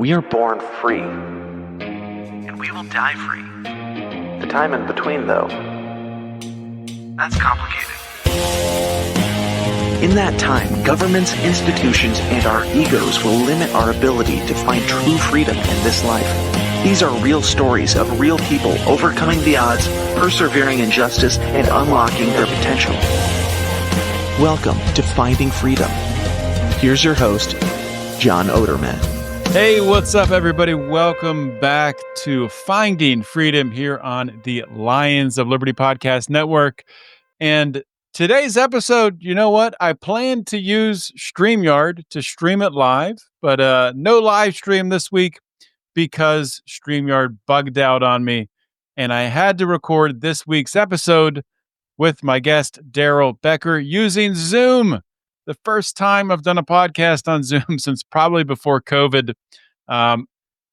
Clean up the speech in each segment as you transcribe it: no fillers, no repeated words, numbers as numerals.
We are born free, and we will die free. The time in between, though, that's complicated. In that time, governments, institutions, and our egos will limit our ability to find true freedom in this life. These are real stories of real people overcoming the odds, persevering in justice, and unlocking their potential. Welcome to Finding Freedom. Here's your host, John Odermatt. Hey, what's up, everybody? Welcome back to Finding Freedom here on the Lions of Liberty Podcast Network. And today's episode, you know what? I plan to use StreamYard to stream it live, but no live stream this week because StreamYard bugged out on me. And I had to record this week's episode with my guest, Darrell Becker, using Zoom. The first time I've done a podcast on Zoom since probably before COVID.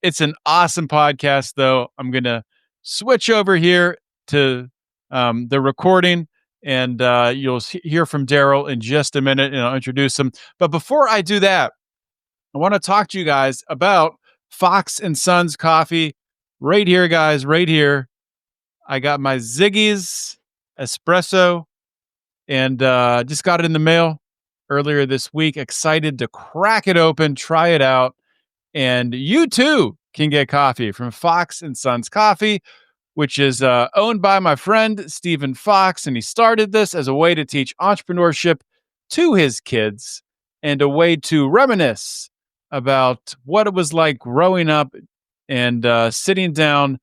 It's an awesome podcast, though. I'm going to switch over here to the recording, and you'll hear from Darrell in just a minute, and I'll introduce him. But before I do that, I want to talk to you guys about Fox & Sons coffee. Right here, guys, right here. I got my Ziggy's espresso, and just got it in the mail earlier this week. Excited to crack it open, try it out. And you too can get coffee from Fox & Sons Coffee, which is owned by my friend, Stephen Fox. And he started this as a way to teach entrepreneurship to his kids and a way to reminisce about what it was like growing up and sitting down,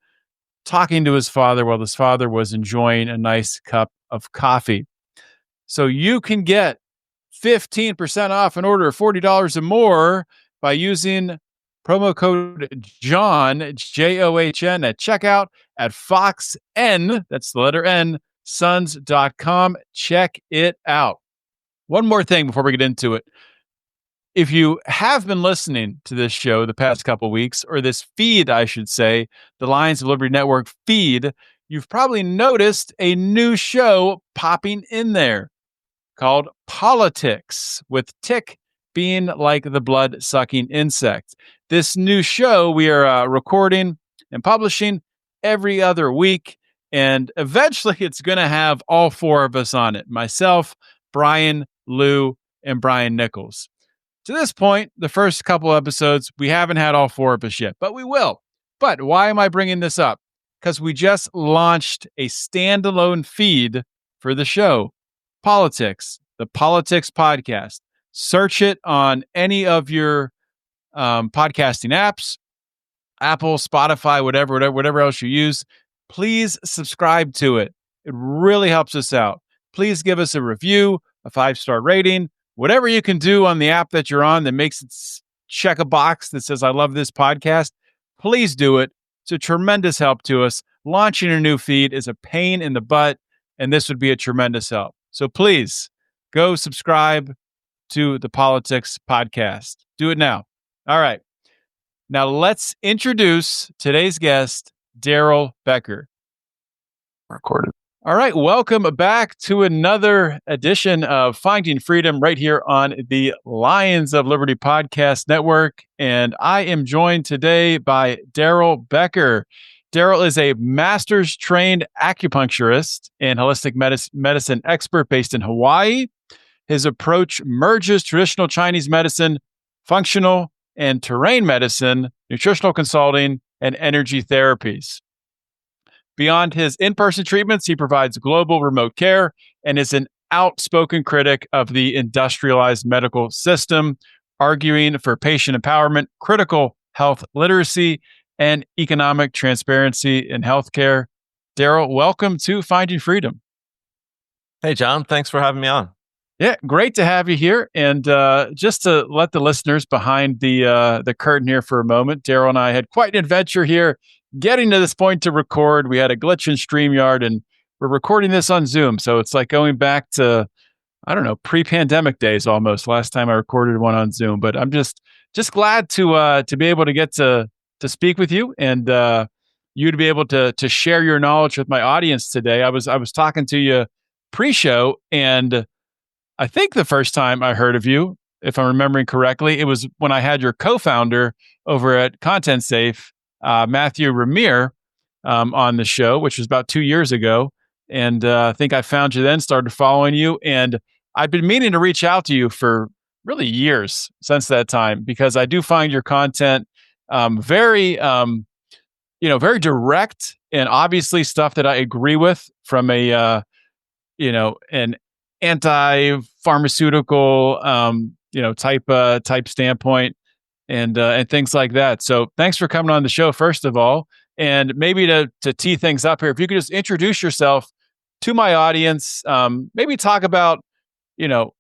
talking to his father while his father was enjoying a nice cup of coffee. So you can get 15% off an order of $40 or more by using promo code JOHN, John, at checkout at FoxN, that's the letter N, sons.com. Check it out. One more thing before we get into it. If you have been listening to this show the past couple weeks, or this feed, I should say, the Lions of Liberty Network feed, you've probably noticed a new show popping in there called Politics, with tick being like the blood-sucking insect. This new show we are recording and publishing every other week, and eventually it's going to have all four of us on it. Myself, Brian, Lou, and Brian Nichols. To this point, the first couple episodes, we haven't had all four of us yet, but we will. But why am I bringing this up? Because we just launched a standalone feed for the show, Politics, the Politics Podcast. Search it on any of your podcasting apps, Apple, Spotify, whatever else you use. Please subscribe to it. It really helps us out. Please give us a review, a 5-star rating, whatever you can do on the app that you're on that makes it check a box that says, I love this podcast. Please do it. It's a tremendous help to us. Launching a new feed is a pain in the butt, and this would be a tremendous help. So please go subscribe to the Politics Podcast. Do it now. All right. Now let's introduce today's guest, Darrell Becker. Recorded. All right. Welcome back to another edition of Finding Freedom right here on the Lions of Liberty Podcast Network. And I am joined today by Darrell Becker. Darrell is a master's trained acupuncturist and holistic medicine expert based in Hawaii. His approach merges traditional Chinese medicine, functional and terrain medicine, nutritional consulting, and energy therapies. Beyond his in-person treatments, he provides global remote care and is an outspoken critic of the industrialized medical system, arguing for patient empowerment, critical health literacy, and economic transparency in healthcare. Darrell, welcome to Finding Freedom. Hey, John. Thanks for having me on. Yeah, great to have you here. And just to let the listeners behind the curtain here for a moment, Darrell and I had quite an adventure here getting to this point to record. We had a glitch in StreamYard, and we're recording this on Zoom. So it's like going back to, I don't know, pre-pandemic days almost, last time I recorded one on Zoom. But I'm just glad to be able to get to speak with you and you to be able to share your knowledge with my audience today. I was talking to you pre-show, and I think the first time I heard of you, if I'm remembering correctly. It was when I had your co-founder over at Content Safe, Matthew Ramir, on the show, which was about 2 years ago. And I think I found you then, started following you. And I've been meaning to reach out to you for really years since that time, because I do find your content very, very direct, and obviously stuff that I agree with from a, an anti-pharmaceutical, type standpoint, and things like that. So thanks for coming on the show, first of all. And maybe to tee things up here, if you could just introduce yourself to my audience, maybe talk about,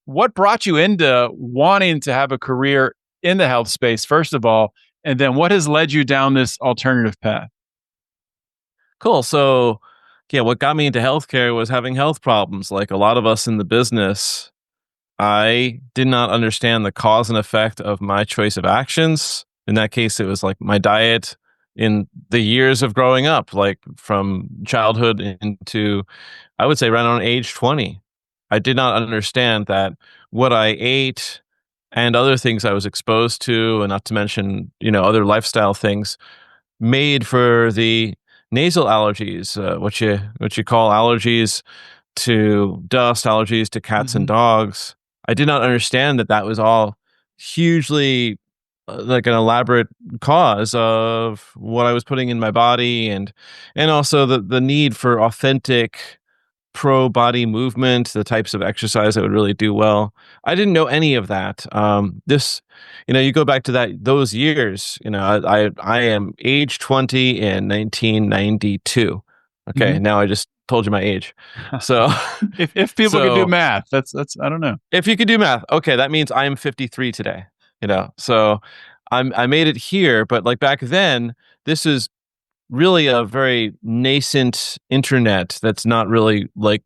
what brought you into wanting to have a career in the health space, first of all, and then what has led you down this alternative path? Cool. So, yeah, what got me into healthcare was having health problems. Like a lot of us in the business, I did not understand the cause and effect of my choice of actions. In that case, it was like my diet in the years of growing up, like from childhood into, I would say, right around age 20. I did not understand that what I ate and other things I was exposed to, and not to mention, other lifestyle things, made for the nasal allergies, what you call allergies to dust, allergies to cats and Mhm. dogs. I did not understand that that was all hugely like an elaborate cause of what I was putting in my body, and also the need for authentic pro body movement, the types of exercise that would really do well. I didn't know any of that. You go back to those years. I am age 20 in 1992. Okay, Mhm. now I just told you my age. So, If people could do so math, that's I don't know. if you could do math, okay, that means I am 53 today. So I made it here, but like back then, this is really a very nascent internet that's not really like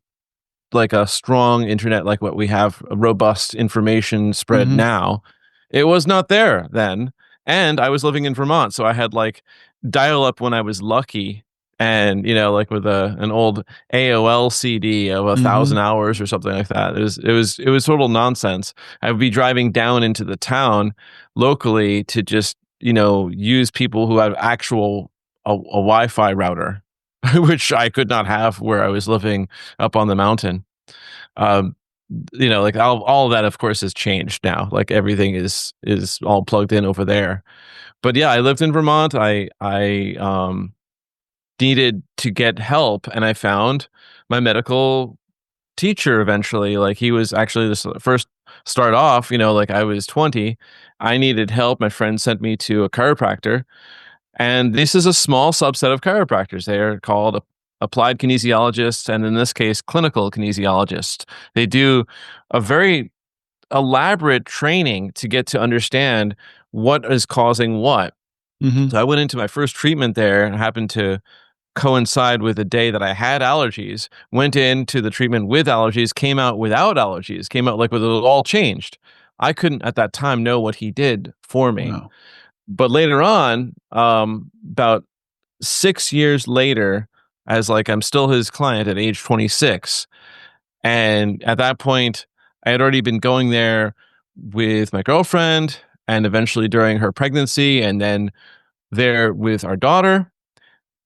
a strong internet like what we have, a robust information spread Mhm. now. It was not there then. And I was living in Vermont, so I had like dial up when I was lucky, and like with an old AOL CD of a Mhm. thousand hours or something like that. It was total nonsense. I would be driving down into the town locally to just use people who have actual a Wi-Fi router, which I could not have where I was living up on the mountain. Um, like all of that, of course, has changed now. Like everything is all plugged in over there. But yeah, I lived in Vermont. I needed to get help, and I found my medical teacher eventually. Like he was actually this first start off. Like I was 20. I needed help. My friend sent me to a chiropractor, and this is a small subset of chiropractors. They are called applied kinesiologists, and in this case, clinical kinesiologists. They do a very elaborate training to get to understand what is causing what. Mhm. So I went into my first treatment there, and happened to coincide with the day that I had allergies. Went into the treatment with allergies, came out without allergies, came out like with it all changed. I couldn't at that time know what he did for me. Wow. But later on, about 6 years later, as like I'm still his client at age 26, and at that point, I had already been going there with my girlfriend, and eventually during her pregnancy, and then there with our daughter.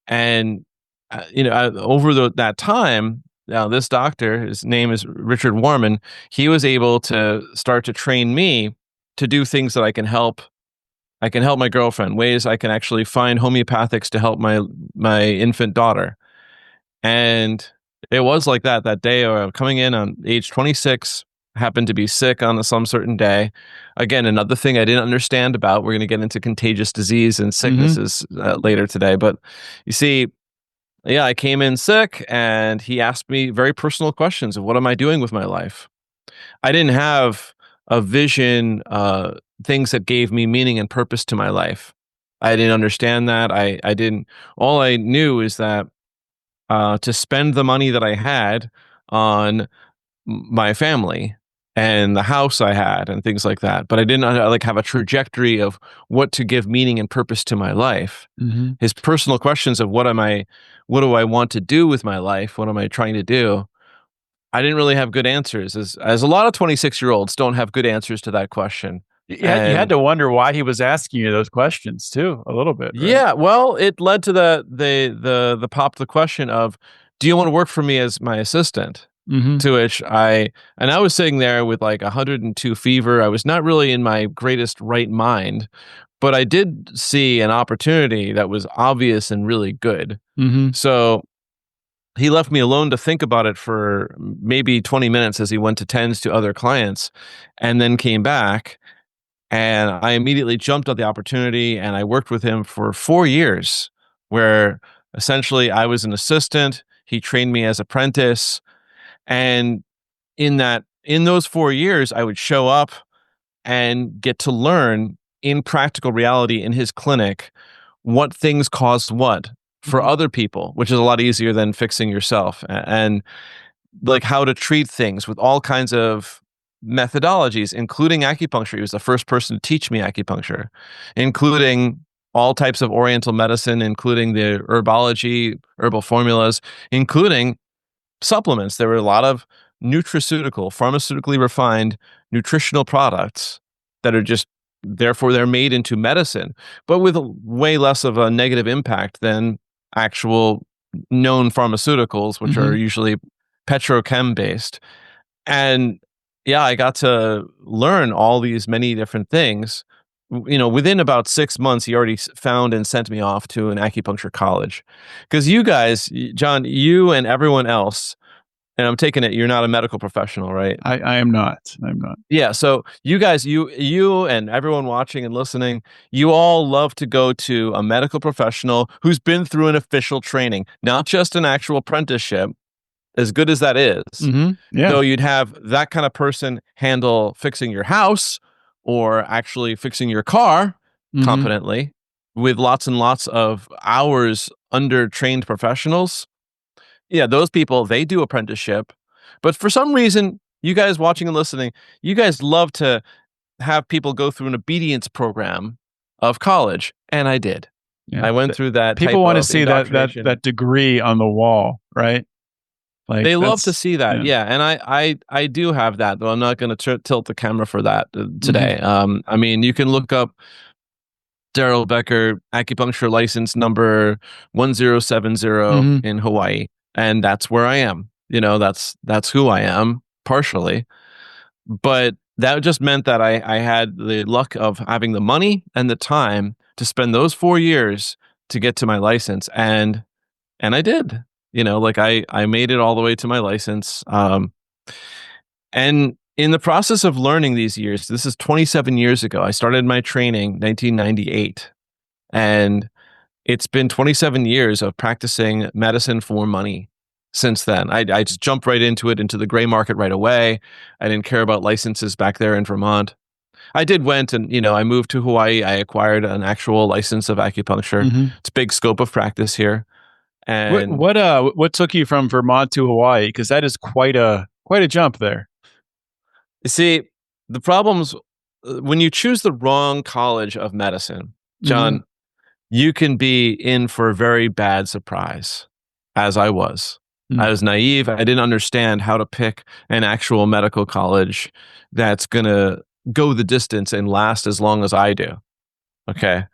And over that time, now this doctor, his name is Richard Warman, he was able to start to train me to do things that I can help my girlfriend, ways I can actually find homeopathics to help my infant daughter. And it was like that day coming in on age 26, happened to be sick on some certain day. Again, another thing I didn't understand about. We're going to get into contagious disease and Mhm. sicknesses later today. But you see, yeah, I came in sick, and he asked me very personal questions of what am I doing with my life. I didn't have a vision, things that gave me meaning and purpose to my life. I didn't understand that. I didn't. All I knew is that to spend the money that I had on my family and the house I had and things like that. But I didn't like have a trajectory of what to give meaning and purpose to my life. Mhm. His personal questions of what do I want to do with my life? What am I trying to do? I didn't really have good answers, as a lot of 26-year-olds don't have good answers to that question. You had to wonder why he was asking you those questions too, a little bit, right? Yeah, well, it led to the question of, do you want to work for me as my assistant? Mhm. To which I was sitting there with like 102 fever. I was not really in my greatest right mind, but I did see an opportunity that was obvious and really good. Mhm. So he left me alone to think about it for maybe 20 minutes as he went to tends to other clients, and then came back. And I immediately jumped at the opportunity, and I worked with him for 4 years, where essentially I was an assistant. He trained me as apprentice. And in those 4 years, I would show up and get to learn in practical reality in his clinic what things caused what for Mhm. other people, which is a lot easier than fixing yourself, and like how to treat things with all kinds of methodologies, including acupuncture. He was the first person to teach me acupuncture, including all types of oriental medicine, including the herbology, herbal formulas, including supplements. There were a lot of nutraceutical, pharmaceutically refined nutritional products that are just, therefore they're made into medicine, but with way less of a negative impact than actual known pharmaceuticals, which are Mhm. usually petrochem based. And yeah, I got to learn all these many different things. Within about 6 months, he already found and sent me off to an acupuncture college. Because you guys, John, you and everyone else, and I'm taking it, you're not a medical professional, right? I am not. I'm not. Yeah. So you guys, you and everyone watching and listening, you all love to go to a medical professional who's been through an official training, not just an actual apprenticeship, as good as that is. Mhm. Yeah. Though you'd have that kind of person handle fixing your house or actually fixing your car Mhm. competently with lots and lots of hours under trained professionals. Yeah, those people, they do apprenticeship. But for some reason, you guys watching and listening, you guys love to have people go through an obedience program of college. And I did. Yeah. I went through that People type wanna of see that indoctrination. degree on the wall, right? Like, They love to that's see that, yeah. yeah, and I do have that, though I'm not gonna tilt the camera for that Mhm. today. I mean, you can look up Darrell Becker acupuncture license number 1070 Mhm. in Hawaii, and that's where I am. That's who I am partially, but that just meant that I had the luck of having the money and the time to spend those 4 years to get to my license, and I did. Like I made it all the way to my license. And in the process of learning these years, this is 27 years ago. I started my training 1998, and it's been 27 years of practicing medicine for money since then. I just jumped right into the gray market right away. I didn't care about licenses back there in Vermont. I did went and, I moved to Hawaii. I acquired an actual license of acupuncture. Mhm. It's a big scope of practice here. And What took you from Vermont to Hawaii? Because that is quite a jump there. you see, the problems when you choose the wrong college of medicine, Mhm. John, you can be in for a very bad surprise, as I was. Mm. I was naive. I didn't understand how to pick an actual medical college that's going to go the distance and last as long as I do. Okay.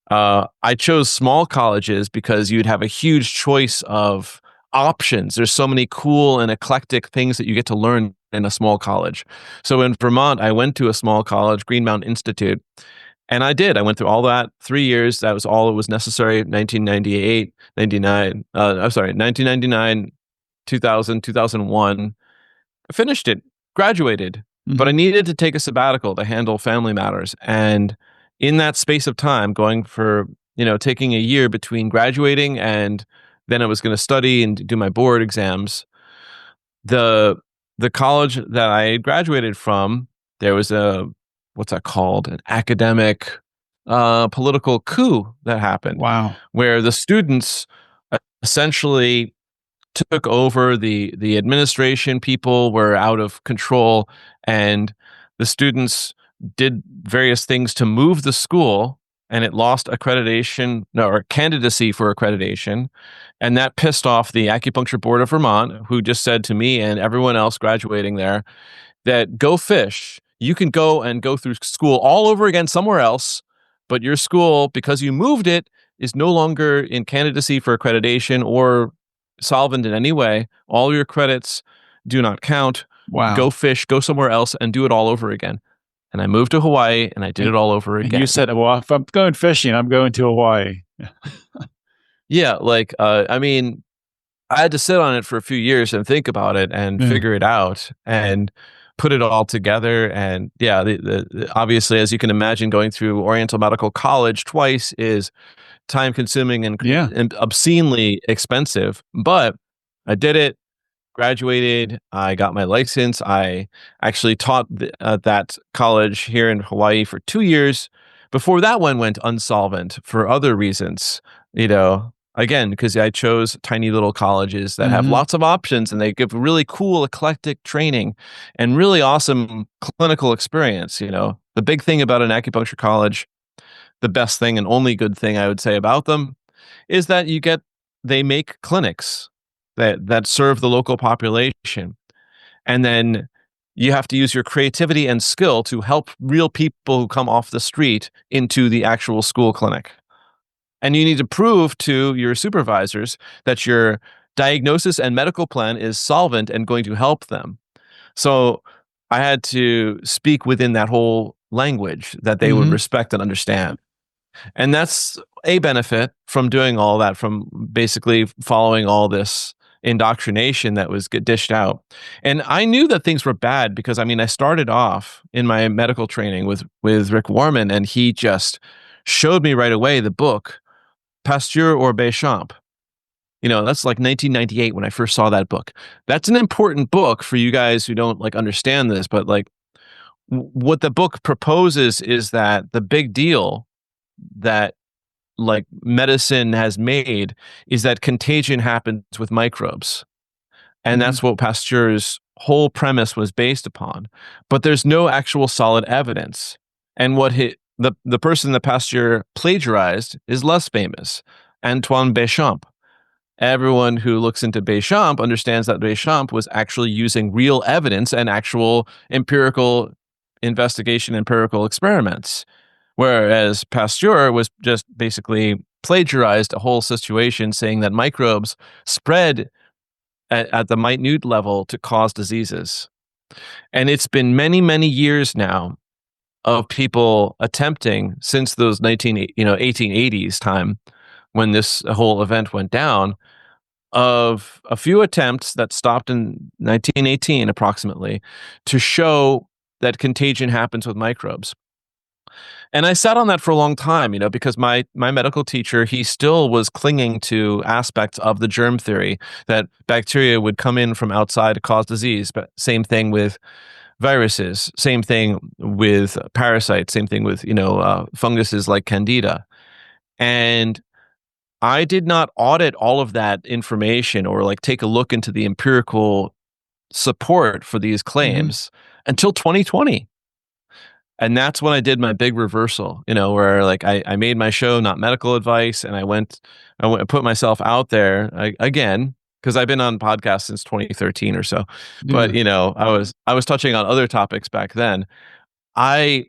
I chose small colleges because you'd have a huge choice of options. There's so many cool and eclectic things that you get to learn in a small college. So in Vermont, I went to a small college, Green Mountain Institute, and I did. I went through all that 3 years. That was all that was necessary. 1998, 99. I'm sorry, 1999, 2000, 2001. I finished it, graduated, but I Mhm. needed to take a sabbatical to handle family matters. And in that space of time, going for, taking a year between graduating and then I was going to study and do my board exams, the the college that I had graduated from, there was what's that called? An academic political coup that happened Wow. where the students essentially took over the administration. People were out of control, and the students did various things to move the school. and it lost accreditation or candidacy for accreditation. And that pissed off the Acupuncture Board of Vermont, who just said to me and everyone else graduating there that go fish. You can go through school all over again somewhere else, but your school, because you moved it, is no longer in candidacy for accreditation or solvent in any way. All your credits do not count. Wow. Go fish, go somewhere else and do it all over again. And I moved to Hawaii and I did it all over again. And you said, well, if I'm going fishing, I'm going to Hawaii. Yeah. I mean, I had to sit on it for a few years and think about it and figure it out and put it all together. And yeah, obviously, as you can imagine, going through Oriental Medical College twice is time consuming and obscenely expensive. But I did it, graduated, I got my license. I actually taught at that college here in Hawaii for 2 years before that one went unsolvent for other reasons, again, because I chose tiny little colleges that have lots of options and they give really cool, eclectic training and really awesome clinical experience. The big thing about an acupuncture college, the best thing and only good thing I would say about them is that they make clinics that serve the local population. And then you have to use your creativity and skill to help real people who come off the street into the actual school clinic. And you need to prove to your supervisors that your diagnosis and medical plan is solvent and going to help them. So I had to speak within that whole language that they would respect and understand. And that's a benefit from doing all that, from basically following all this indoctrination that was dished out. And I knew that things were bad because, I started off in my medical training with Rick Warman, and he just showed me right away the book, Pasteur or Béchamp. That's like 1998 when I first saw that book. That's an important book for you guys who don't understand this, but what the book proposes is that the big deal that medicine has made is that contagion happens with microbes. And that's what Pasteur's whole premise was based upon. But there's no actual solid evidence. And what the person that Pasteur plagiarized is less famous, Antoine Béchamp. Everyone who looks into Béchamp understands that Béchamp was actually using real evidence and actual empirical investigation, empirical experiments. Whereas Pasteur was just basically plagiarized a whole situation saying that microbes spread at the minute level to cause diseases. And it's been many, many years now of people attempting, since those 1880s time when this whole event went down, of a few attempts that stopped in 1918 approximately to show that contagion happens with microbes. And I sat on that for a long time, because my medical teacher, he still was clinging to aspects of the germ theory that bacteria would come in from outside to cause disease. But same thing with viruses, same thing with parasites, same thing with, funguses like Candida. And I did not audit all of that information or take a look into the empirical support for these claims until 2020. And that's when I did my big reversal, where I made my show not medical advice, and I put myself out there again, because I've been on podcasts since 2013 or so. But I was touching on other topics back then. I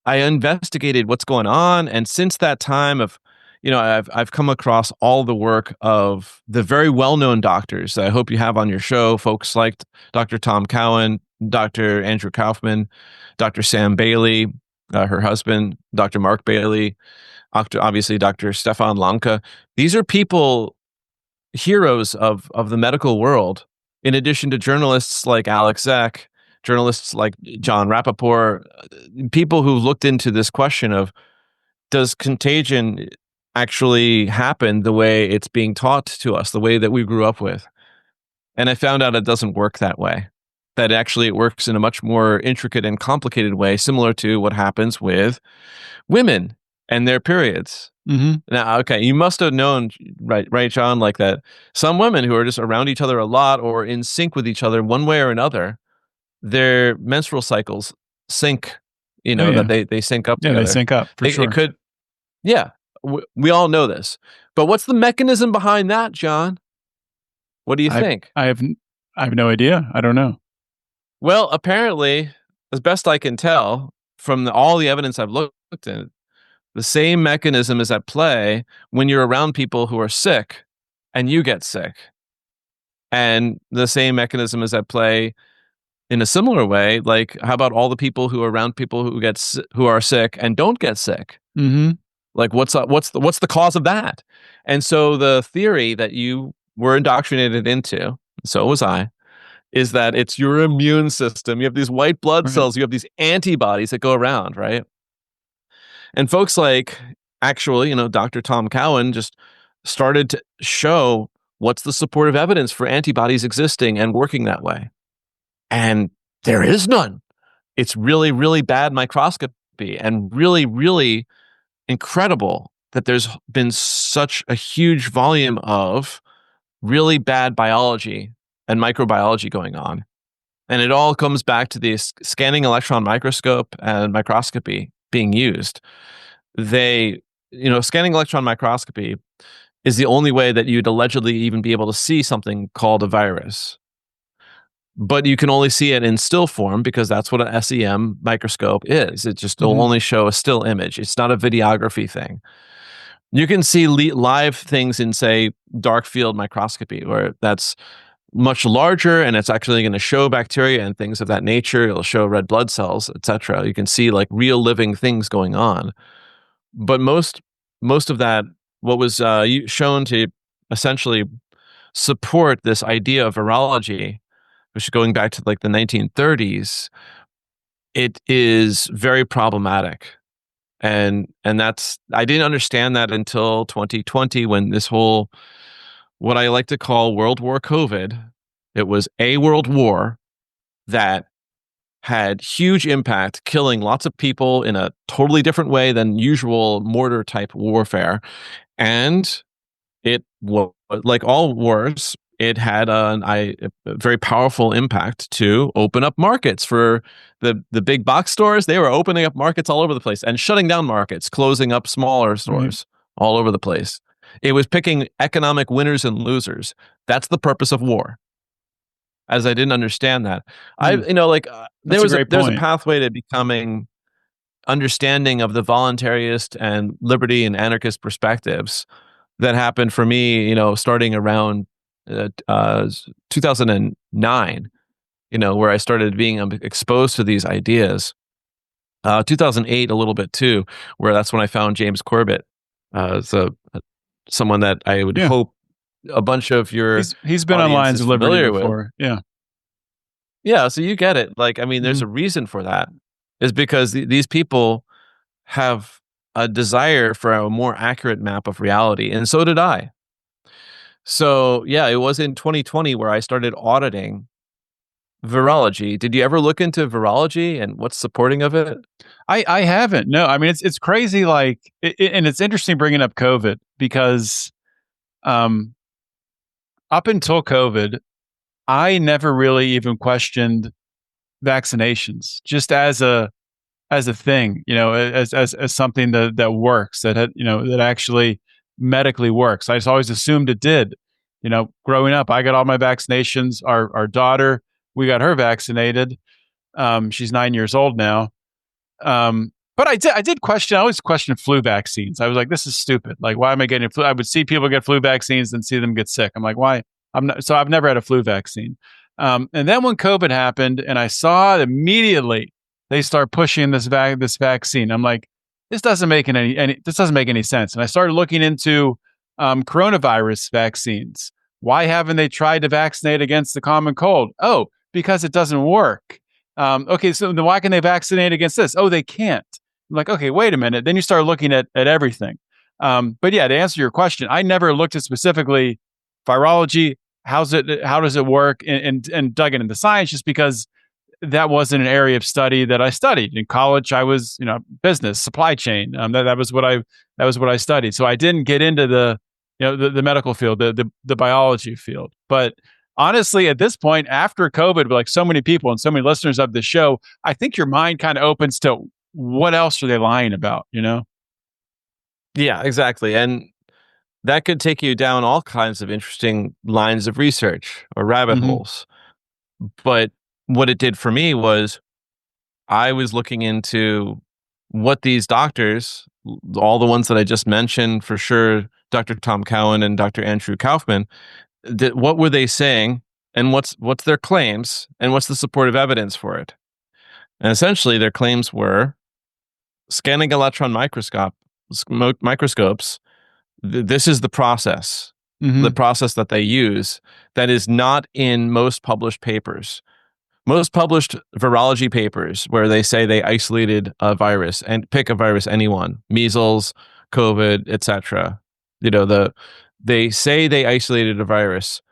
investigated what's going on, and since that time I've come across all the work of the very well-known doctors that I hope you have on your show, folks like Dr. Tom Cowan, Dr. Andrew Kaufman, Dr. Sam Bailey, her husband, Dr. Mark Bailey, obviously Dr. Stefan Lanka. These are people, heroes of the medical world, in addition to journalists like Alex Zek, journalists like John Rappaport, people who looked into this question of, does contagion actually happen the way it's being taught to us, the way that we grew up with? And I found out it doesn't work that way. That actually it works in a much more intricate and complicated way, similar to what happens with women and their periods. Now, okay, you must have known, right, John, that some women who are just around each other a lot or in sync with each other one way or another, their menstrual cycles sync, that they sync up together. Yeah, they sync up, for sure. Yeah, we all know this. But what's the mechanism behind that, John? What do you I think? I have I have no idea. I don't know. Well, apparently, as best I can tell from all the evidence I've looked at, the same mechanism is at play when you're around people who are sick and you get sick. And the same mechanism is at play in a similar way. Like, how about all the people who are around people who are sick and don't get sick? Mm-hmm. Like, what's the cause of that? And so the theory that you were indoctrinated into, so was I, is that it's your immune system. You have these white blood Right. cells, you have these antibodies that go around, right? And folks like, actually, Dr. Tom Cowan just started to show what's the supportive evidence for antibodies existing and working that way. And there is none. It's really, really bad microscopy and really, really incredible that there's been such a huge volume of really bad biology and microbiology going on. And it all comes back to the scanning electron microscope and microscopy being used. Scanning electron microscopy is the only way that you'd allegedly even be able to see something called a virus. But you can only see it in still form because that's what an SEM microscope is. It just will only show a still image. It's not a videography thing. You can see live things in, say, dark field microscopy, where that's much larger and it's actually going to show bacteria and things of that nature. It'll show red blood cells, etc. You can see like real living things going on. But most of that, what was shown to essentially support this idea of virology, which is going back to like the 1930s, it is very problematic. And that's, I didn't understand that until 2020, when this whole, what I like to call World War COVID, it was a world war that had huge impact, killing lots of people in a totally different way than usual mortar type warfare. And it was, like all wars, it had a very powerful impact to open up markets for the big box stores. They were opening up markets all over the place and shutting down markets, closing up smaller stores all over the place. It was picking economic winners and losers. That's the purpose of war. As I didn't understand that, there's a pathway to becoming understanding of the voluntarist and liberty and anarchist perspectives that happened for me, starting around 2009, where I started being exposed to these ideas. 2008, a little bit too, where that's when I found James Corbett. Someone that I would hope a bunch of your he's been on Lions of Liberty before. With. Yeah. So you get it. Like, I mean, there's a reason for that. Is because these people have a desire for a more accurate map of reality, and so did I. So yeah, it was in 2020 where I started auditing virology. Did you ever look into virology and what's supporting of it? I haven't. No, I mean it's crazy. Like, and it's interesting bringing up COVID because, up until COVID, I never really even questioned vaccinations, just as a thing, as something that works, that actually medically works. I just always assumed it did. Growing up, I got all my vaccinations. Our daughter, we got her vaccinated. She's 9 years old now. But I did question. I always questioned flu vaccines. I was like, this is stupid. Like, why am I getting flu? I would see people get flu vaccines and see them get sick. I'm like, why? So I've never had a flu vaccine. And then when COVID happened, and I saw immediately they start pushing this vaccine, I'm like, this doesn't make any sense. And I started looking into coronavirus vaccines. Why haven't they tried to vaccinate against the common cold? Oh, because it doesn't work. Okay, so then why can they vaccinate against this? Oh, they can't. I'm like, okay, wait a minute. Then you start looking at everything. But yeah, to answer your question, I never looked at specifically virology. How does it work? And dug into the science, just because that wasn't an area of study that I studied. In college, I was, business, supply chain. That was what I studied. So I didn't get into the medical field, the biology field. But honestly, at this point, after COVID, with like so many people and so many listeners of the show, I think your mind kind of opens to what else are they lying about, Yeah, exactly. And that could take you down all kinds of interesting lines of research or rabbit Mm-hmm. holes. But what it did for me was I was looking into what these doctors, all the ones that I just mentioned, for sure, Dr. Tom Cowan and Dr. Andrew Kaufman, what were they saying, and what's their claims, and what's the supportive evidence for it? And essentially, their claims were scanning electron microscopes. This is the process Mm-hmm. that they use that is not in most published papers. Most published virology papers where they say they isolated a virus, and pick a virus, anyone, measles, COVID, etc. They say they isolated a virus.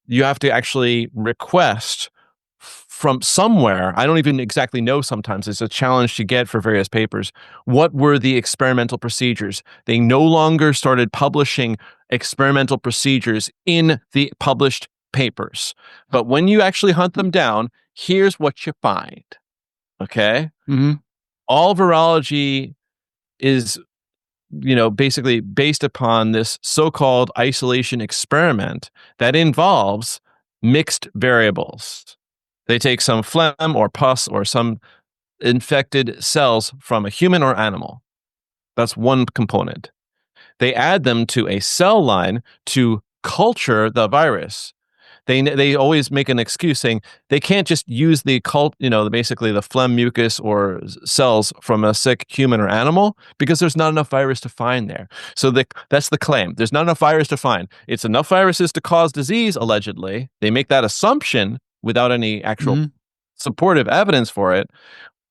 You have to actually request from somewhere. I don't even exactly know. Sometimes it's a challenge to get for various papers. What were the experimental procedures? They no longer started publishing experimental procedures in the published papers. But when you actually hunt them down, here's what you find. Okay? Mm-hmm. All virology is, basically based upon this so-called isolation experiment that involves mixed variables. They take some phlegm or pus or some infected cells from a human or animal. That's one component. They add them to a cell line to culture the virus. They always make an excuse saying they can't just use basically the phlegm, mucus, or cells from a sick human or animal because there's not enough virus to find there. So that's the claim. There's not enough virus to find. It's enough viruses to cause disease, allegedly. They make that assumption without any actual supportive evidence for it.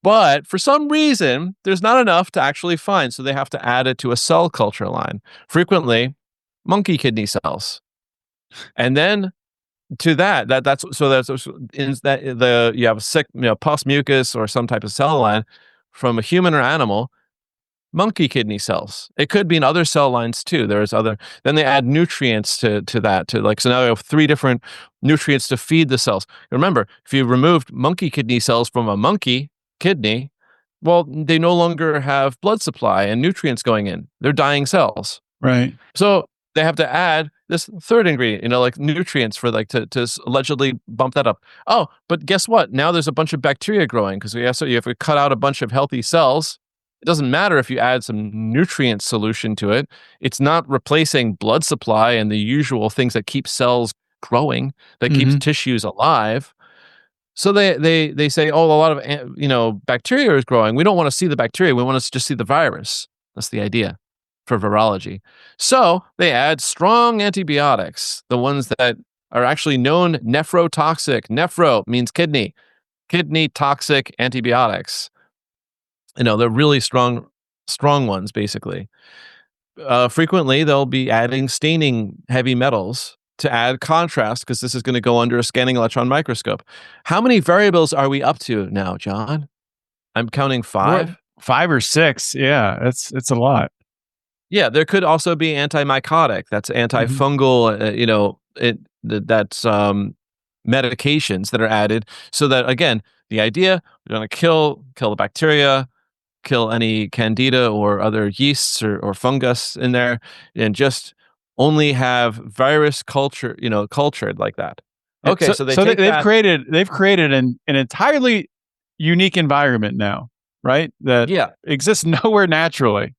But for some reason, there's not enough to actually find. So they have to add it to a cell culture line, frequently monkey kidney cells. And then to that's in that you have a sick, pus, mucus, or some type of cell line from a human or animal, monkey kidney cells. It could be in other cell lines too. Then they add nutrients to that, so now we have 3 different nutrients to feed the cells. Remember, if you removed monkey kidney cells from a monkey kidney, well, they no longer have blood supply and nutrients going in. They're dying cells. Right. So they have to add this third ingredient, like nutrients for to allegedly bump that up. Oh, but guess what? Now there's a bunch of bacteria growing because you have to cut out a bunch of healthy cells. It doesn't matter if you add some nutrient solution to it. It's not replacing blood supply and the usual things that keep cells growing, that keeps tissues alive. So they say, oh, a lot of bacteria is growing. We don't want to see the bacteria. We want to just see the virus. That's the idea for virology. So they add strong antibiotics, the ones that are actually known nephrotoxic. Nephro means kidney toxic antibiotics. They're really strong ones, basically. Frequently, they'll be adding staining heavy metals to add contrast because this is going to go under a scanning electron microscope. How many variables are we up to now, John? I'm counting 5. 5 or 6. Yeah, it's a lot. Yeah, there could also be antimycotic. That's antifungal. That's medications that are added. So that, again, the idea, we're going to kill the bacteria, kill any candida or other yeasts or fungus in there, and just only have virus cultured like that. Okay, so they've created an entirely unique environment now, right? That exists nowhere naturally.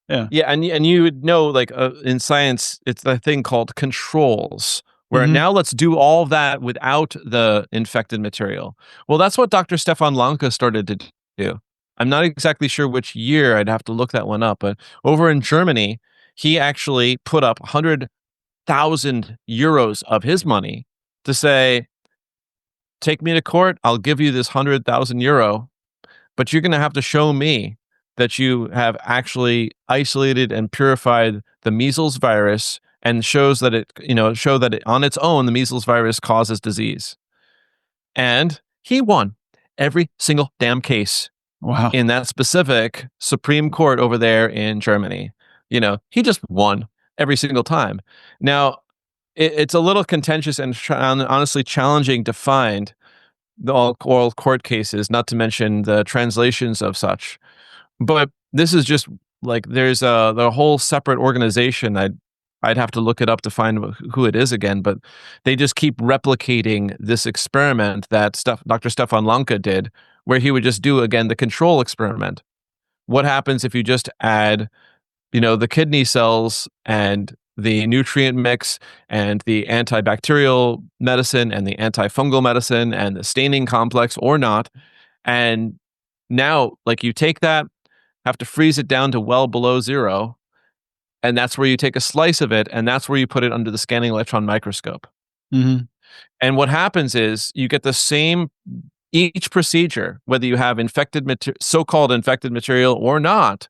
Yeah, and you would know, in science, it's the thing called controls, where now let's do all that without the infected material. Well, that's what Dr. Stefan Lanka started to do. I'm not exactly sure which year. I'd have to look that one up. But over in Germany, he actually put up 100,000 euros of his money to say, take me to court. I'll give you this 100,000 euro, but you're going to have to show me that you have actually isolated and purified the measles virus, and show that it on its own, the measles virus causes disease. And he won every single damn case. Wow. In that specific Supreme Court over there in Germany. He just won every single time. Now, it's a little contentious and honestly challenging to find the oral court cases, not to mention the translations of such. But this is just like there's the whole separate organization. I'd have to look it up to find who it is again, but they just keep replicating this experiment that Dr. Stefan Lanka did, where he would just do again the control experiment. What happens if you just add, the kidney cells and the nutrient mix and the antibacterial medicine and the antifungal medicine and the staining complex or not? And now, like, you take that, have to freeze it down to well below zero, and that's where you take a slice of it, and that's where you put it under the scanning electron microscope. Mm-hmm. And what happens is you get the same, each procedure, whether you have so-called infected material or not,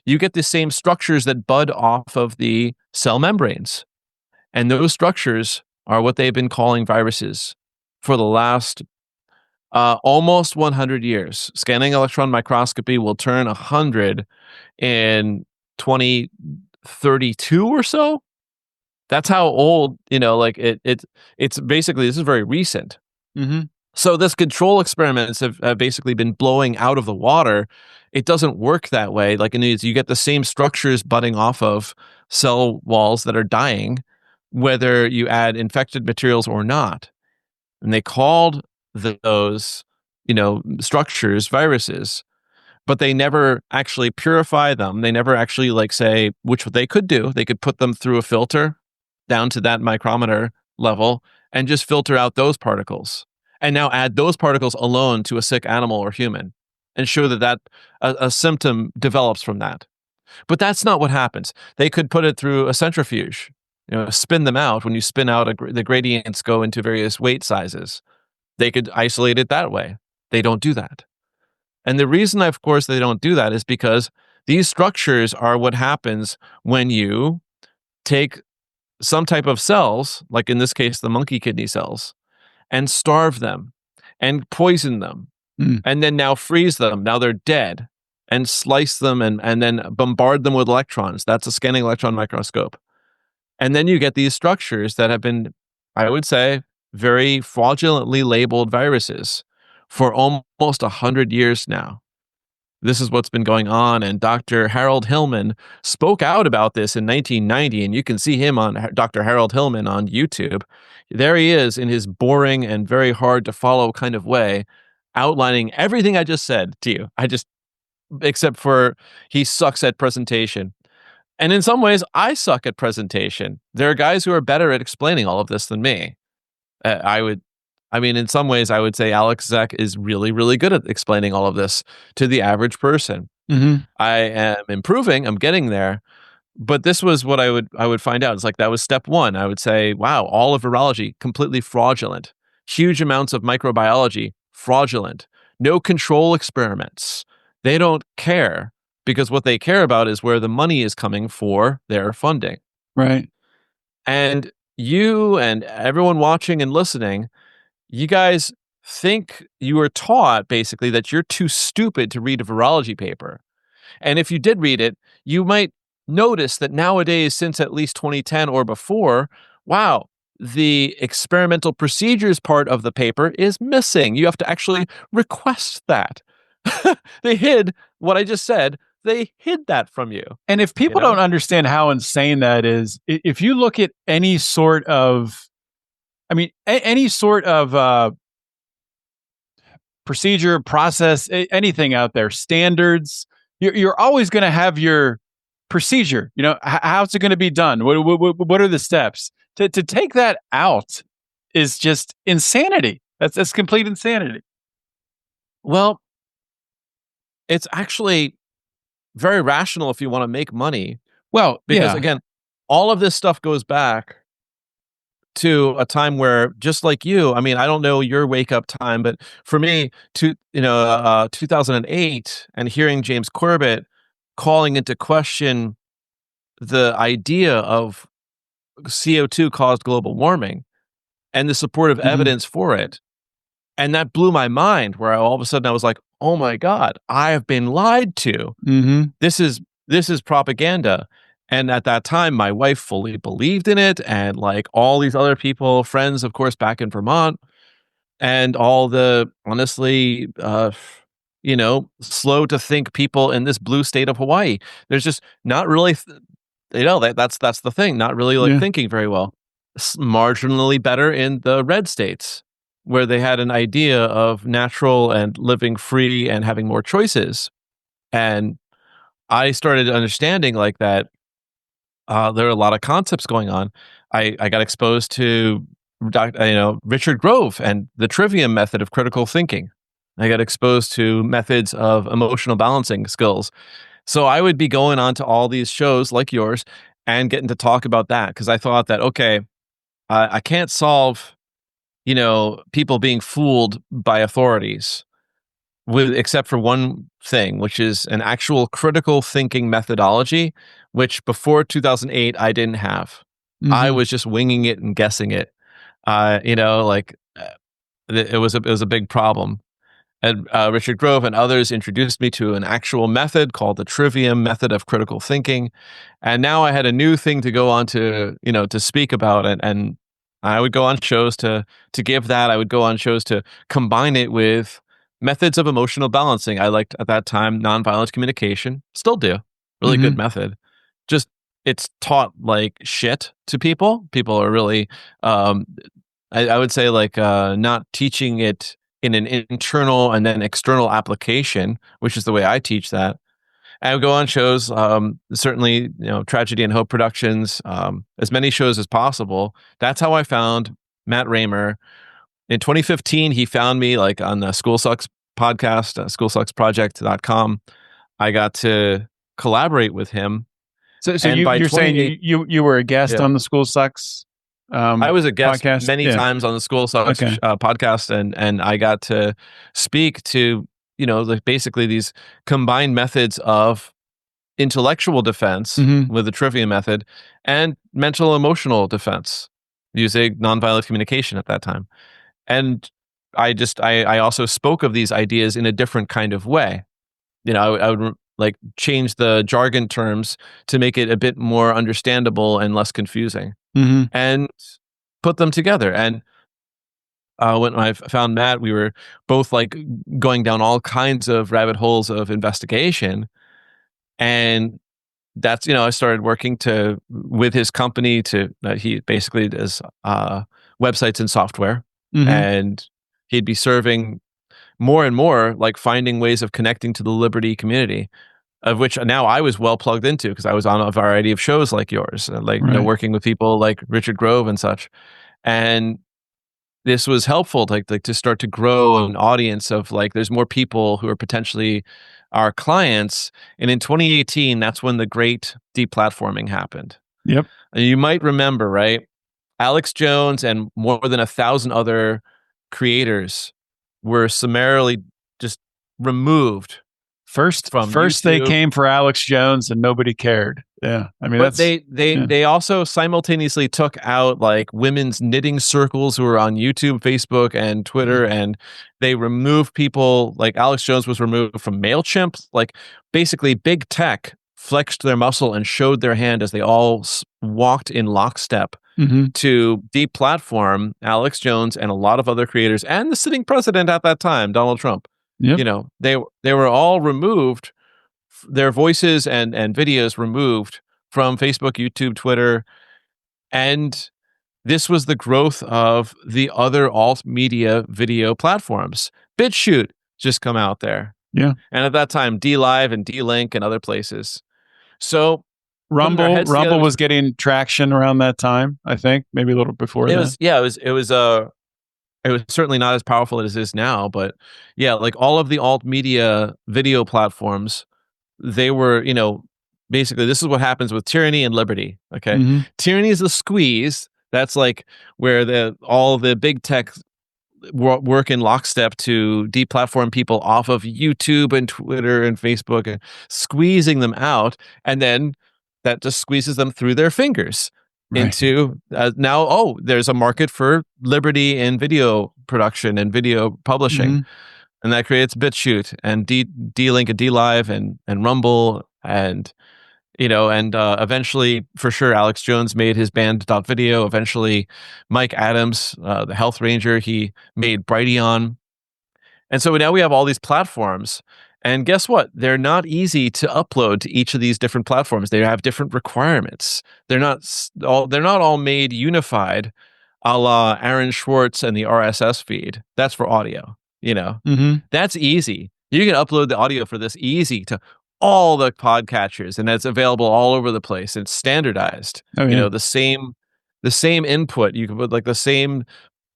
you get the same structures that bud off of the cell membranes. And those structures are what they've been calling viruses for the last almost 100 years. Scanning electron microscopy will turn 100 in 2032 or so. That's how old, it's basically, this is very recent. Mm-hmm. So this control experiments have basically been blowing out of the water. It doesn't work that way. Like, you get the same structures budding off of cell walls that are dying, whether you add infected materials or not. And they called those, structures viruses, but they never actually purify them. They never actually say, which they could do. They could put them through a filter down to that micrometer level and just filter out those particles. And now add those particles alone to a sick animal or human and show that a symptom develops from that. But that's not what happens. They could put it through a centrifuge, spin them out. When you spin out, the gradients go into various weight sizes. They could isolate it that way. They don't do that. And the reason, of course, they don't do that is because these structures are what happens when you take some type of cells, like in this case, the monkey kidney cells, and starve them and poison them and then now freeze them. Now they're dead, and slice them and then bombard them with electrons. That's a scanning electron microscope. And then you get these structures that have been, I would say, very fraudulently labeled viruses for almost 100 years now. This is what's been going on. And Dr. Harold Hillman spoke out about this in 1990, and you can see him on Dr. Harold Hillman on YouTube. There he is in his boring and very hard to follow kind of way, outlining everything I just said to you. Except for he sucks at presentation. And in some ways, I suck at presentation. There are guys who are better at explaining all of this than me. In some ways, I would say Alex Zek is really, really good at explaining all of this to the average person. Mm-hmm. I am improving. I'm getting there. But this was what I would find out. It's like, that was step one. I would say, wow, all of virology, completely fraudulent. Huge amounts of microbiology, fraudulent. No control experiments. They don't care, because what they care about is where the money is coming for their funding. Right. And you and everyone watching and listening, you guys think you were taught basically that you're too stupid to read a virology paper. And if you did read it, you might notice that nowadays, since at least 2010 or before, wow, the experimental procedures part of the paper is missing. You have to actually request that. They hid what I just said. They hid that from you. And if people don't understand how insane that is, if you look at any sort of, any sort of procedure, process, anything out there, standards, you're always going to have your procedure. How's it going to be done? What are the steps? To take that out is just insanity. That's complete insanity. Well, it's actually very rational if you want to make money. Well, because again, all of this stuff goes back to a time where, just like you, I don't know your wake up time, but for me, 2008, and hearing James Corbett calling into question the idea of CO2 caused global warming and the supportive evidence for it. And that blew my mind, where all of a sudden I was like, oh my God, I have been lied to. Mm-hmm. This is propaganda. And at that time, my wife fully believed in it. And like all these other people, friends, of course, back in Vermont, and all the, honestly, slow to think people in this blue state of Hawaii. There's just not really, that's the thing. Not really like Yeah. thinking very well. Marginally better in the red states, where they had an idea of natural and living free and having more choices. And I started understanding like that. There are a lot of concepts going on. I got exposed to Richard Grove and the trivium method of critical thinking. I got exposed to methods of emotional balancing skills. So I would be going on to all these shows like yours and getting to talk about that, because I thought that, okay, I can't solve, people being fooled by authorities except for one thing, which is an actual critical thinking methodology, which before 2008 I didn't have. I was just winging it and guessing it. It was a big problem. And Richard Grove and others introduced me to an actual method called the trivium method of critical thinking. And now I had a new thing to go on to speak about it. And I would go on shows to give that. I would go on shows to combine it with methods of emotional balancing. I liked at that time nonviolent communication. Still do. Really good method. Just it's taught like shit to people. People are really, I would say, like not teaching it in an internal and then external application, which is the way I teach that. I would go on shows, certainly, Tragedy and Hope Productions, as many shows as possible. That's how I found Matt Raymer. In 2015, he found me like on the School Sucks podcast, schoolsucksproject.com. I got to collaborate with him. So you're saying you were a guest on the School Sucks I was a guest podcast? many times on the School Sucks podcast, and I got to speak to, like basically these combined methods of intellectual defense with the trivia method and mental emotional defense using nonviolent communication at that time. And I also spoke of these ideas in a different kind of way. I would like change the jargon terms to make it a bit more understandable and less confusing, and put them together. And when I found Matt, we were both like going down all kinds of rabbit holes of investigation. And that's, I started working with his company he basically does websites and software. And he'd be serving more and more, like finding ways of connecting to the Liberty community, of which now I was well plugged into because I was on a variety of shows like yours, working with people like Richard Grove and such. And this was helpful to start to grow an audience of there's more people who are potentially our clients. And in 2018, that's when the great deplatforming happened. Yep. And you might remember, right? Alex Jones and more than 1,000 other creators were summarily just removed. First they came for Alex Jones and nobody cared. Yeah. I mean, but they also simultaneously took out like women's knitting circles who were on YouTube, Facebook, and Twitter, and they removed people like Alex Jones was removed from MailChimp. Like basically big tech flexed their muscle and showed their hand as they all walked in lockstep to deplatform Alex Jones and a lot of other creators and the sitting president at that time, Donald Trump. Yep. They were all removed, their voices and videos removed from Facebook, YouTube, Twitter. And this was the growth of the other alt media video platforms. BitChute just come out there. Yeah. And at that time, DLive and DLink and other places. So Rumble was getting traction around that time, I think, maybe a little before that. It was certainly not as powerful as it is now, but yeah, like all of the alt media video platforms, they were, basically this is what happens with tyranny and liberty. Okay. Tyranny is the squeeze. That's like where all the big tech work in lockstep to deplatform people off of YouTube and Twitter and Facebook and squeezing them out. And then that just squeezes them through their fingers into now, there's a market for liberty in video production and video publishing. And that creates BitChute and D-Link and DLive and Rumble and, eventually, for sure, Alex Jones made his band.video. Eventually, Mike Adams, the health ranger, he made Brighteon. And so now we have all these platforms. And guess what? They're not easy to upload to each of these different platforms. They have different requirements. They're not all made unified, a la Aaron Schwartz and the RSS feed. That's for audio, Mm-hmm. That's easy. You can upload the audio for this easy to all the podcatchers, and it's available all over the place. It's standardized. Oh, yeah. The same input. You can put like the same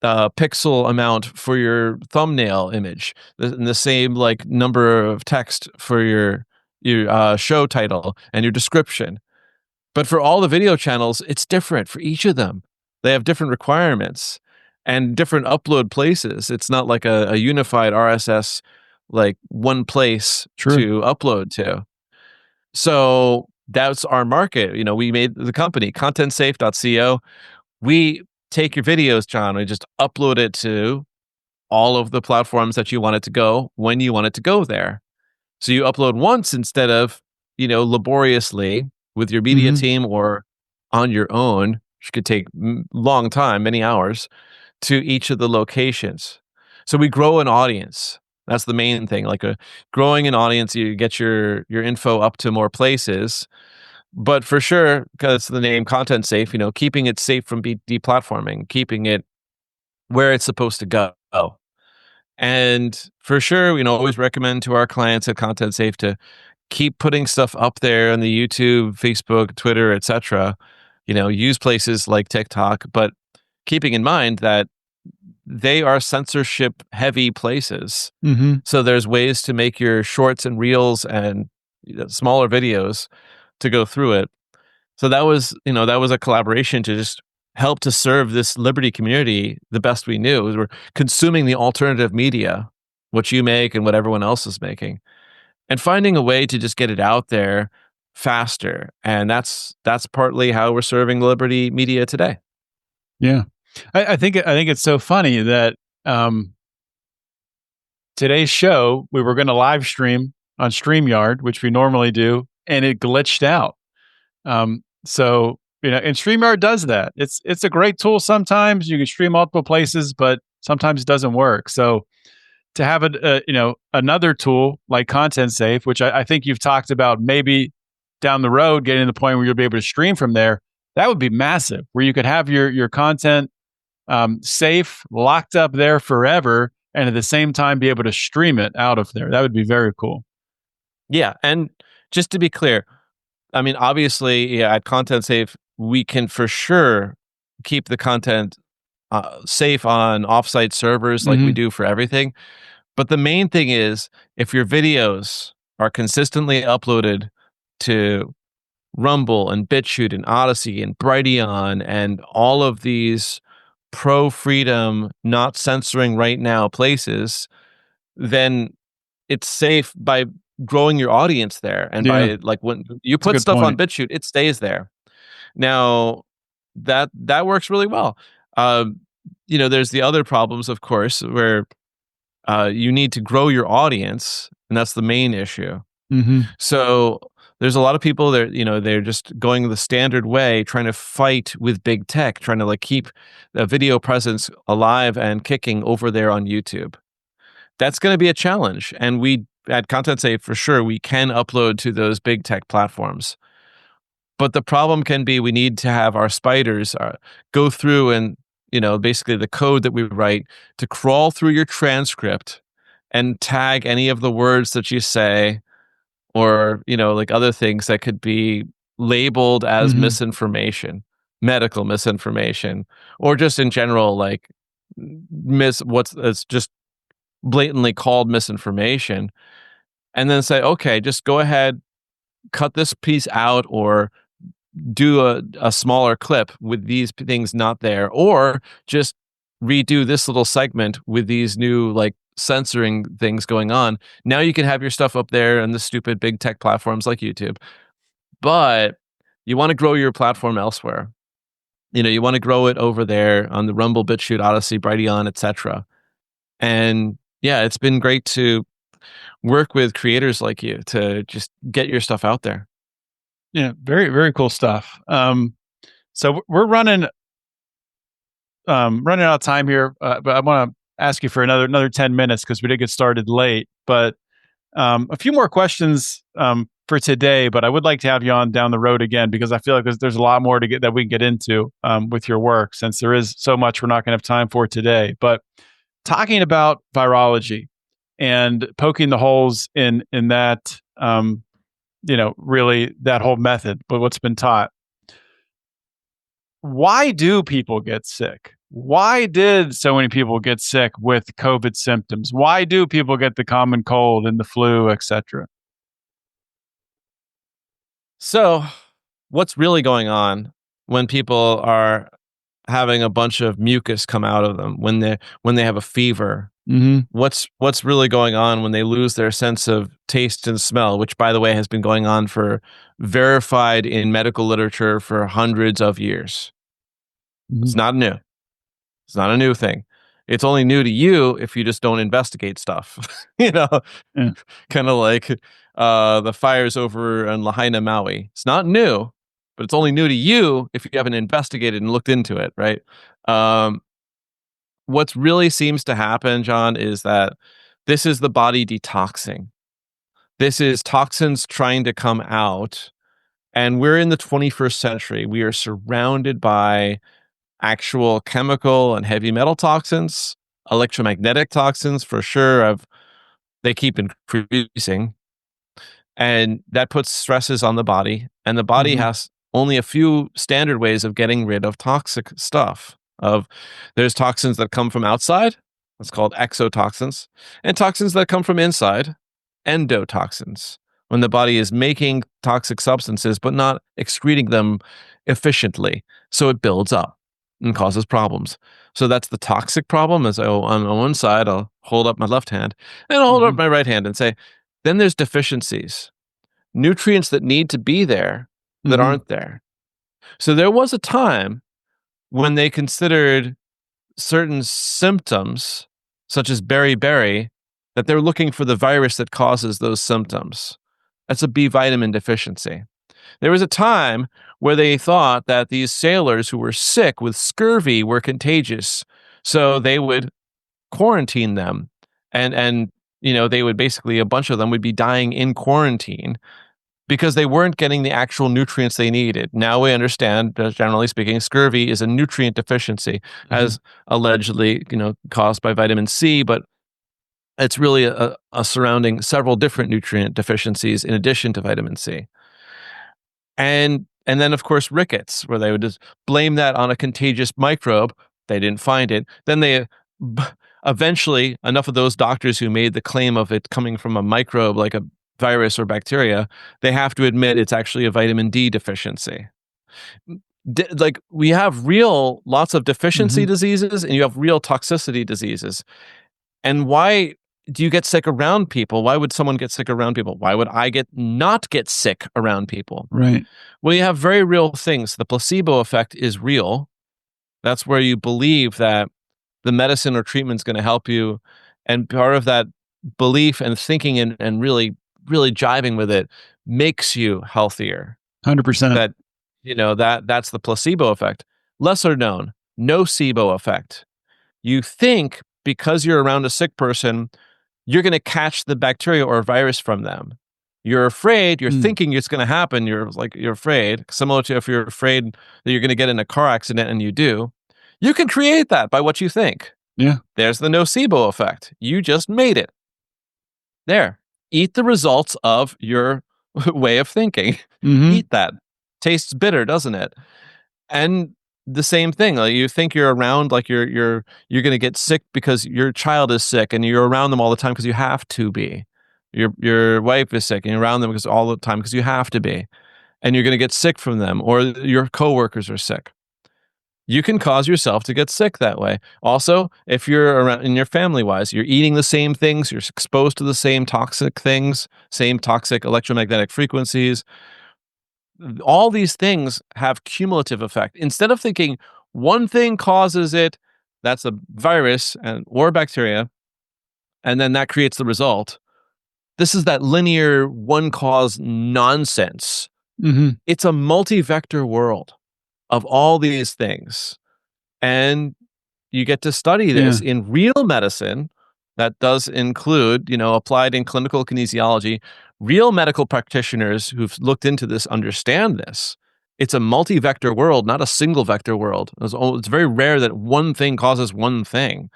pixel amount for your thumbnail image, and the same like number of text for your show title and your description. But for all the video channels, it's different for each of them. They have different requirements and different upload places. It's not like a unified RSS, like one place True. to upload to. So that's our market. We made the company contentsafe.co. We take your videos, John, and just upload it to all of the platforms that you want it to go when you want it to go there. So you upload once instead of, laboriously with your media Mhm. team or on your own, which could take long time, many hours, to each of the locations. So we grow an audience. That's the main thing. Like growing an audience, you get your info up to more places. But for sure, because the name Content Safe, keeping it safe from deplatforming, keeping it where it's supposed to go. And for sure, always recommend to our clients at Content Safe to keep putting stuff up there on the YouTube, Facebook, Twitter, etc. Use places like TikTok, but keeping in mind that they are censorship heavy places. Mm-hmm. So there's ways to make your shorts and reels and smaller videos to go through it. So that was a collaboration to just help to serve this Liberty community the best we knew. We're consuming the alternative media, what you make and what everyone else is making, and finding a way to just get it out there faster. And that's partly how we're serving Liberty media today. Yeah. I think it's so funny that today's show, we were going to live stream on StreamYard, which we normally do, and it glitched out. So, and StreamYard does that. It's a great tool sometimes. You can stream multiple places, but sometimes it doesn't work. So to have another tool like Content Safe, which I think you've talked about maybe down the road getting to the point where you'll be able to stream from there, that would be massive, where you could have your content safe, locked up there forever, and at the same time be able to stream it out of there. That would be very cool. Yeah. And just to be clear, I mean, obviously, at Content Safe, we can for sure keep the content safe on offsite servers like we do for everything. But the main thing is, if your videos are consistently uploaded to Rumble and BitChute and Odyssey and Brighteon and all of these pro-freedom, not censoring right now places, then it's safe by growing your audience there. And by like when you put stuff on BitChute, it stays there. Now that works really well. There's the other problems, of course, where you need to grow your audience, and that's the main issue. Mm-hmm. So there's a lot of people that they're just going the standard way, trying to fight with big tech, trying to like keep the video presence alive and kicking over there on YouTube. That's going to be a challenge, and we at Content Safe for sure we can upload to those big tech platforms. But the problem can be we need to have our spiders go through and basically the code that we write to crawl through your transcript and tag any of the words that you say, or like other things that could be labeled as misinformation, medical misinformation, or just in general like it's just blatantly called misinformation, and then say, okay, just go ahead, cut this piece out, or do a smaller clip with these things not there, or just redo this little segment with these new like censoring things going on. Now you can have your stuff up there on the stupid big tech platforms like YouTube, but you want to grow your platform elsewhere. You want to grow it over there on the Rumble, BitChute, Odyssey, Brighteon, etc. And yeah, it's been great to work with creators like you to just get your stuff out there. Yeah, very, very cool stuff. So we're running out of time here, but I want to ask you for another 10 minutes because we did get started late. But a few more questions for today, but I would like to have you on down the road again because I feel like there's a lot more to get that we can get into with your work, since there is so much we're not going to have time for today. But talking about virology and poking the holes in that, really that whole method, but what's been taught. Why do people get sick? Why did so many people get sick with COVID symptoms? Why do people get the common cold and the flu, etc.? So, what's really going on when people are having a bunch of mucus come out of them, when they have a fever? Mm-hmm. What's really going on when they lose their sense of taste and smell, which, by the way, has been going on for verified in medical literature for hundreds of years. Mm-hmm. It's not new. It's not a new thing. It's only new to you if you just don't investigate stuff. Yeah. Kind of like the fires over in Lahaina, Maui. It's not new, but it's only new to you if you haven't investigated and looked into it, right? What really seems to happen, John, is that this is the body detoxing. This is toxins trying to come out. And we're in the 21st century. We are surrounded by actual chemical and heavy metal toxins, electromagnetic toxins for sure. They keep increasing. And that puts stresses on the body. And the body has only a few standard ways of getting rid of toxic stuff. There's toxins that come from outside, that's called exotoxins, and toxins that come from inside, endotoxins, when the body is making toxic substances but not excreting them efficiently. So it builds up and causes problems. So that's the toxic problem. As on one side, I'll hold up my left hand and I'll hold up my right hand and say, then there's deficiencies, nutrients that need to be there that aren't there. So there was a time when they considered certain symptoms, such as beriberi, that they're looking for the virus that causes those symptoms. That's a B vitamin deficiency. There was a time where they thought that these sailors who were sick with scurvy were contagious, so they would quarantine them, and they would basically, a bunch of them would be dying in quarantine because they weren't getting the actual nutrients they needed. Now we understand, generally speaking, scurvy is a nutrient deficiency, as allegedly, caused by vitamin C, but it's really a surrounding several different nutrient deficiencies in addition to vitamin C. And then, of course, rickets, where they would just blame that on a contagious microbe. They didn't find it. Then they eventually, enough of those doctors who made the claim of it coming from a microbe like a virus or bacteria, they have to admit it's actually a vitamin D deficiency. Like, we have lots of deficiency diseases, and you have real toxicity diseases. And why do you get sick around people? Why would someone get sick around people? Why would I not get sick around people? Right. Well, you have very real things. The placebo effect is real. That's where you believe that the medicine or treatment is going to help you. And part of that belief and thinking and really, really jiving with it makes you healthier. 100%. That's the placebo effect. Lesser known, nocebo effect. You think because you're around a sick person, you're going to catch the bacteria or virus from them. You're afraid, you're thinking it's going to happen. You're afraid, similar to if you're afraid that you're going to get in a car accident and you do. You can create that by what you think. Yeah. There's the nocebo effect. You just made it. There. Eat the results of your way of thinking. Eat that. Tastes bitter, doesn't it? And the same thing. Like, you think you're around, like you're going to get sick because your child is sick, and you're around them all the time because you have to be. Your wife is sick, and you're around them all the time because you have to be, and you're going to get sick from them, or your coworkers are sick. You can cause yourself to get sick that way. Also, if you're around in your family-wise, you're eating the same things, you're exposed to the same toxic things, same toxic electromagnetic frequencies. All these things have cumulative effect. Instead of thinking one thing causes it, that's a virus or bacteria, and then that creates the result. This is that linear one cause nonsense. It's a multi-vector world of all these things. And you get to study this in real medicine. That does include, applied in clinical kinesiology. Real medical practitioners who've looked into this understand this. It's a multi-vector world, not a single vector world. It's very rare that one thing causes one thing.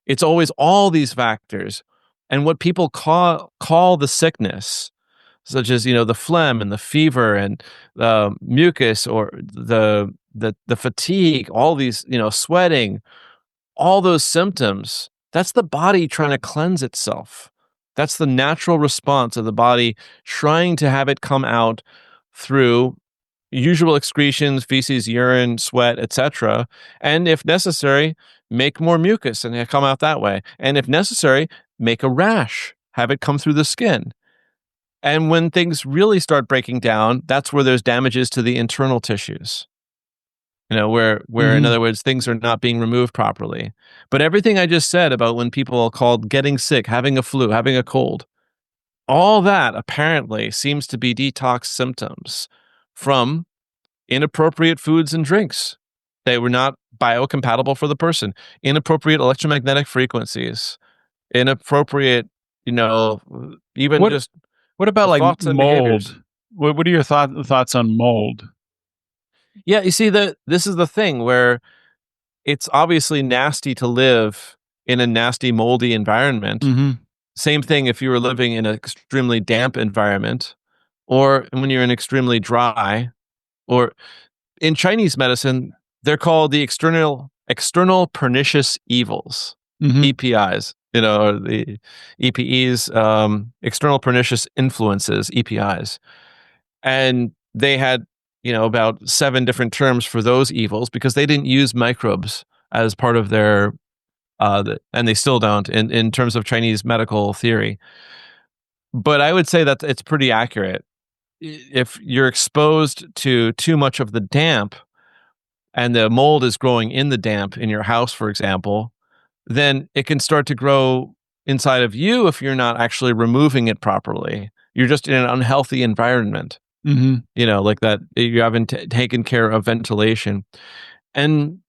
It's always all these factors. And what people call the sickness, such as, the phlegm and the fever and the mucus or the fatigue, all these, sweating, all those symptoms, that's the body trying to cleanse itself. That's the natural response of the body trying to have it come out through usual excretions, feces, urine, sweat, etc. And if necessary, make more mucus and come out that way. And if necessary, make a rash, have it come through the skin. And when things really start breaking down, that's where there's damages to the internal tissues. Where in other words, things are not being removed properly. But everything I just said about when people are called getting sick, having a flu, having a cold, all that apparently seems to be detox symptoms from inappropriate foods and drinks. They were not biocompatible for the person. Inappropriate electromagnetic frequencies, inappropriate, even just what about like thoughts and mold? behaviors. What are your thoughts on mold? Yeah, you see, this is the thing where it's obviously nasty to live in a nasty, moldy environment. Same thing if you were living in an extremely damp environment, or when you're in extremely dry, or in Chinese medicine, they're called the external pernicious evils, EPIs, or the EPEs, external pernicious influences, EPIs. And they had, about 7 different terms for those evils because they didn't use microbes as part of their, and they still don't in terms of Chinese medical theory. But I would say that it's pretty accurate. If you're exposed to too much of the damp and the mold is growing in the damp in your house, for example, then it can start to grow inside of you if you're not actually removing it properly. You're just in an unhealthy environment. Like that you haven't taken care of ventilation. And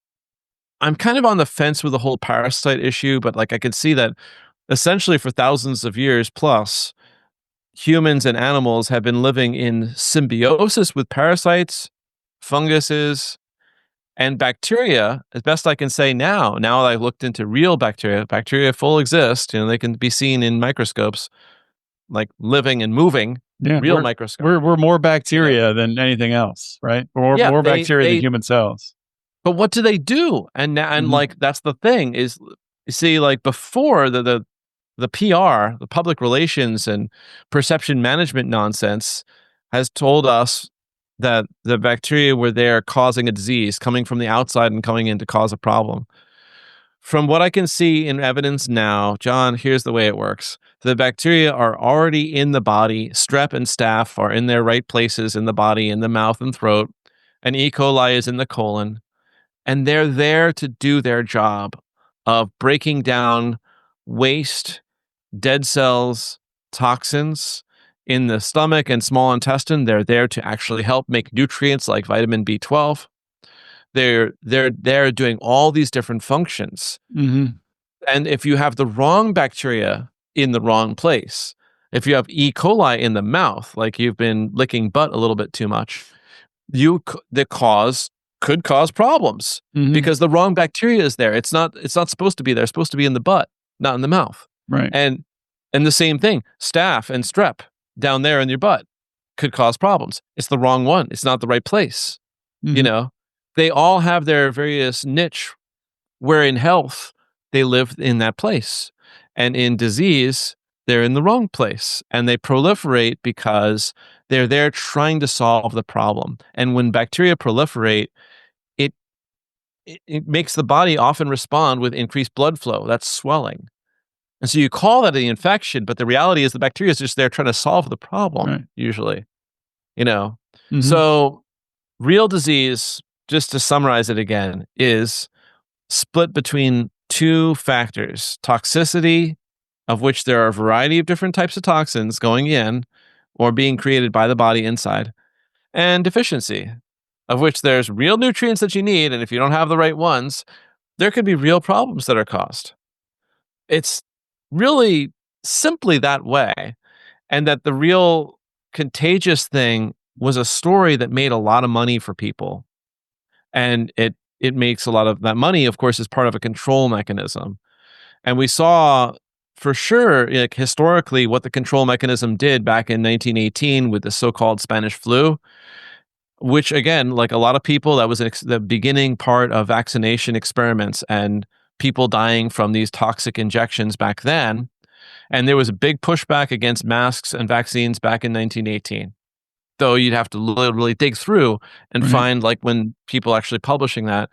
I'm kind of on the fence with the whole parasite issue, but like I could see that essentially for thousands of years plus, humans and animals have been living in symbiosis with parasites, funguses, and bacteria. As best I can say now that I've looked into real bacteria full exist, they can be seen in microscopes, like living and moving. Real microscope. We're more bacteria than anything else, right? We're more bacteria than human cells. But what do they do? And like that's the thing is, you see, like before the PR, the public relations and perception management nonsense has told us that the bacteria were there causing a disease, coming from the outside and coming in to cause a problem. From what I can see in evidence now, John, here's the way it works. The bacteria are already in the body. Strep and staph are in their right places in the body, in the mouth and throat. And E. coli is in the colon. And they're there to do their job of breaking down waste, dead cells, toxins in the stomach and small intestine. They're there to actually help make nutrients like vitamin B12. They're doing all these different functions. And if you have the wrong bacteria in the wrong place, if you have E. coli in the mouth, like you've been licking butt a little bit too much, could cause problems because the wrong bacteria is there. It's not supposed to be there. It's supposed to be in the butt, not in the mouth. Right. And the same thing, staph and strep down there in your butt could cause problems. It's the wrong one. It's not the right place. They all have their various niche where in health they live in that place, and in disease they're in the wrong place, and they proliferate because they're there trying to solve the problem. And when bacteria proliferate, it makes the body often respond with increased blood flow. That's swelling. And so you call that an infection, but the reality is the bacteria is just there trying to solve the problem, usually. So real disease, just to summarize it again, is split between 2 factors: toxicity, of which there are a variety of different types of toxins going in or being created by the body inside, and deficiency, of which there's real nutrients that you need, and if you don't have the right ones, there could be real problems that are caused. It's really simply that way. And that the real contagious thing was a story that made a lot of money for people. And it makes a lot of that money, of course, is part of a control mechanism. And we saw for sure, like historically, what the control mechanism did back in 1918 with the so-called Spanish flu, which again, like a lot of people, that was the beginning part of vaccination experiments and people dying from these toxic injections back then. And there was a big pushback against masks and vaccines back in 1918. Though you'd have to literally dig through and find like when people actually publishing that.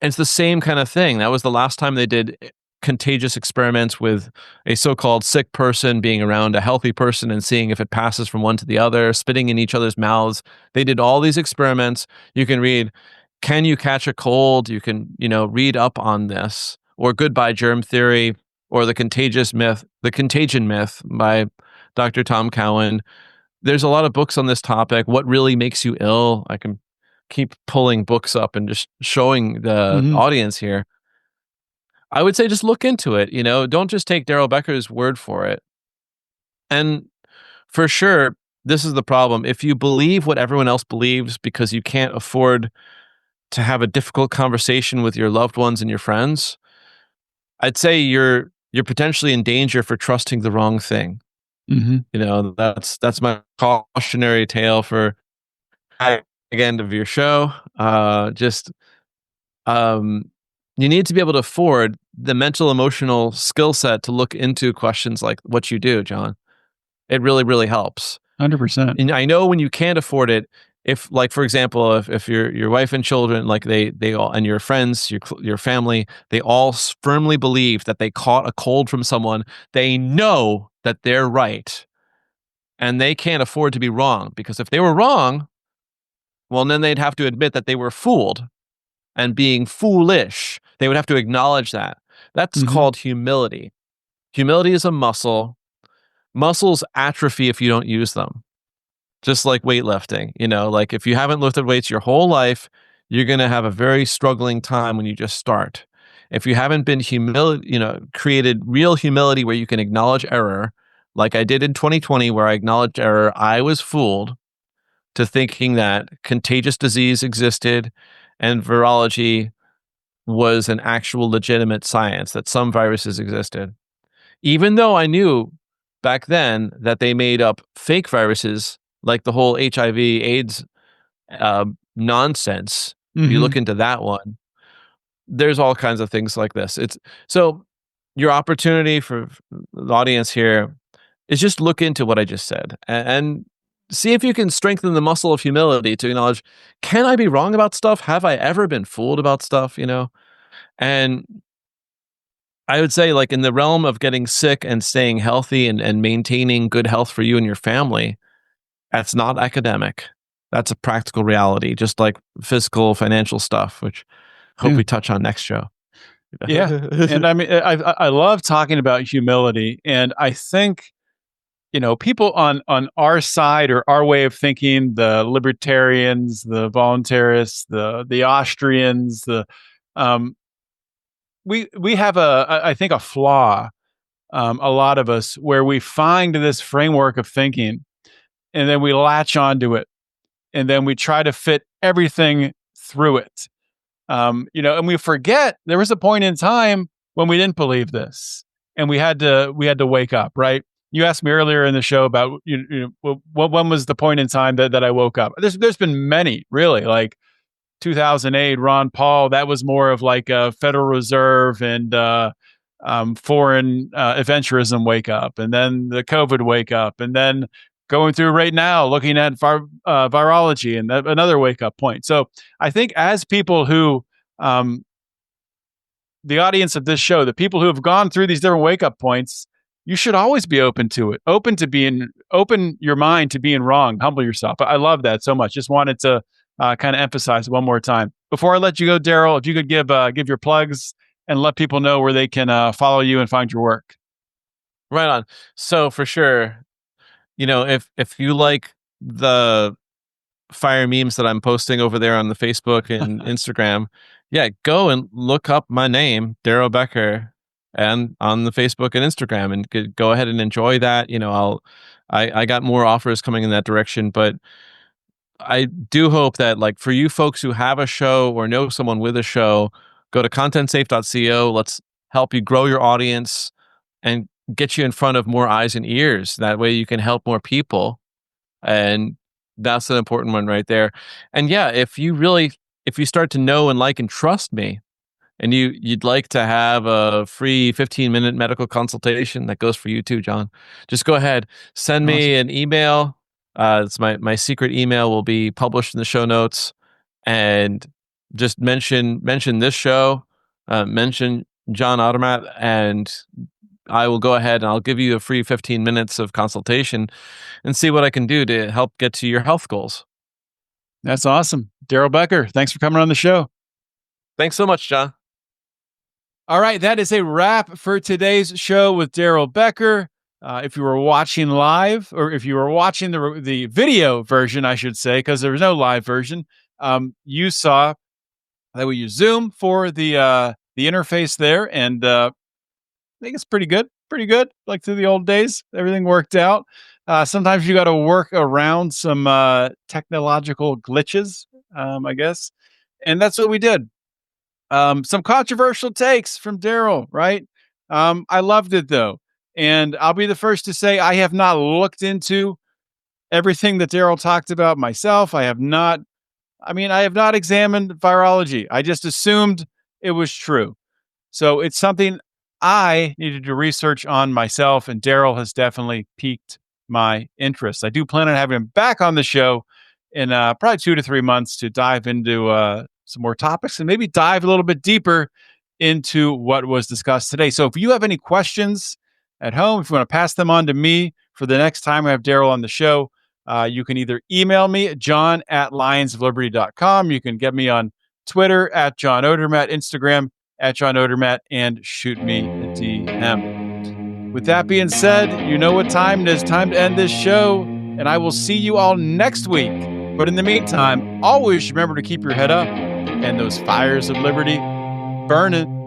And it's the same kind of thing. That was the last time they did contagious experiments with a so-called sick person being around a healthy person and seeing if it passes from one to the other, spitting in each other's mouths. They did all these experiments. You can read, Can You Catch a Cold? You can, read up on this, or Goodbye Germ Theory, or The Contagion Myth by Dr. Tom Cowan. There's a lot of books on this topic. What really makes you ill? I can keep pulling books up and just showing the audience here. I would say just look into it, don't just take Darrell Becker's word for it. And for sure, this is the problem. If you believe what everyone else believes because you can't afford to have a difficult conversation with your loved ones and your friends, I'd say you're potentially in danger for trusting the wrong thing. That's my cautionary tale for the end of your show. You need to be able to afford the mental emotional skill set to look into questions like what you do, John. It really, really helps. 100%. And I know when you can't afford it, if like, for example, if your wife and children, like they all, and your friends, your family, they all firmly believe that they caught a cold from someone, they know that they're right. And they can't afford to be wrong, because if they were wrong, well, then they'd have to admit that they were fooled and being foolish. They would have to acknowledge that. That's called humility. Humility is a muscle. Muscles atrophy if you don't use them. Just like weightlifting, like if you haven't lifted weights your whole life, you're going to have a very struggling time when you just start. If you haven't been created real humility where you can acknowledge error, like I did in 2020, where I acknowledged error, I was fooled to thinking that contagious disease existed and virology was an actual legitimate science, that some viruses existed. Even though I knew back then that they made up fake viruses, like the whole HIV AIDS nonsense. You look into that one, there's all kinds of things like this. So your opportunity for the audience here is just look into what I just said and see if you can strengthen the muscle of humility to acknowledge, can I be wrong about stuff? Have I ever been fooled about stuff? And I would say, like, in the realm of getting sick and staying healthy and maintaining good health for you and your family, that's not academic. That's a practical reality, just like physical, financial stuff, which I hope we touch on next show. Yeah. And I mean, I love talking about humility. And I think, people on our side or our way of thinking, the libertarians, the voluntarists, the Austrians, we have I think a flaw, a lot of us, where we find this framework of thinking and then we latch onto it and then we try to fit everything through it. And we forget there was a point in time when we didn't believe this and we had to wake up, right? You asked me earlier in the show about, when was the point in time that I woke up? There's been many, really, like 2008, Ron Paul, that was more of like a Federal Reserve and foreign adventurism wake up, and then the COVID wake up, and then going through right now looking at virology and another wake up point. So I think as people who, the audience of this show, the people who have gone through these different wake up points, you should always be open to it, open your mind to being wrong, humble yourself. I love that so much. Just wanted to kind of emphasize one more time. Before I let you go, Darrell, if you could give your plugs and let people know where they can follow you and find your work. Right on. So for sure, if you like the fire memes that I'm posting over there on the Facebook and Instagram, Yeah, go and look up my name, Darrell Becker, and on the Facebook and Instagram, and go ahead and enjoy that. I got more offers coming in that direction, but I do hope that, like, for you folks who have a show or know someone with a show, go to contentsafe.co. Let's help you grow your audience and get you in front of more eyes and ears. That way you can help more people. And that's an important one right there. And yeah, if you start to know and like and trust me, and you'd like to have a free 15-minute medical consultation, that goes for you too, John. Just go ahead, send me an email. It's my secret email will be published in the show notes, and just mention this show, mention John Automat, and I will go ahead and I'll give you a free 15 minutes of consultation and see what I can do to help get to your health goals. That's awesome. Darrell Becker, thanks for coming on the show. Thanks so much, John. All right, that is a wrap for today's show with Darrell Becker. If you were watching live, or if you were watching the video version, I should say, because there was no live version, you saw that we use Zoom for the interface there, and I think it's pretty good. Pretty good, like through the old days. Everything worked out. Sometimes you got to work around some technological glitches, I guess, and that's what we did. Some controversial takes from Darrell, right? I loved it though. And I'll be the first to say I have not looked into everything that Darrell talked about myself. I have not examined virology. I just assumed it was true. So it's something I needed to research on myself, and Darrell has definitely piqued my interest. I do plan on having him back on the show in probably 2 to 3 months to dive into some more topics and maybe dive a little bit deeper into what was discussed today. So if you have any questions at home, if you want to pass them on to me for the next time I have Darrell on the show, you can either email me, john@lionsofliberty.com. You can get me on Twitter @JohnOdermatt, Instagram @JohnOdermatt, and shoot me a DM. With that being said, you know what time it is. Time to end this show, and I will see you all next week. But in the meantime, always remember to keep your head up and those fires of liberty burning.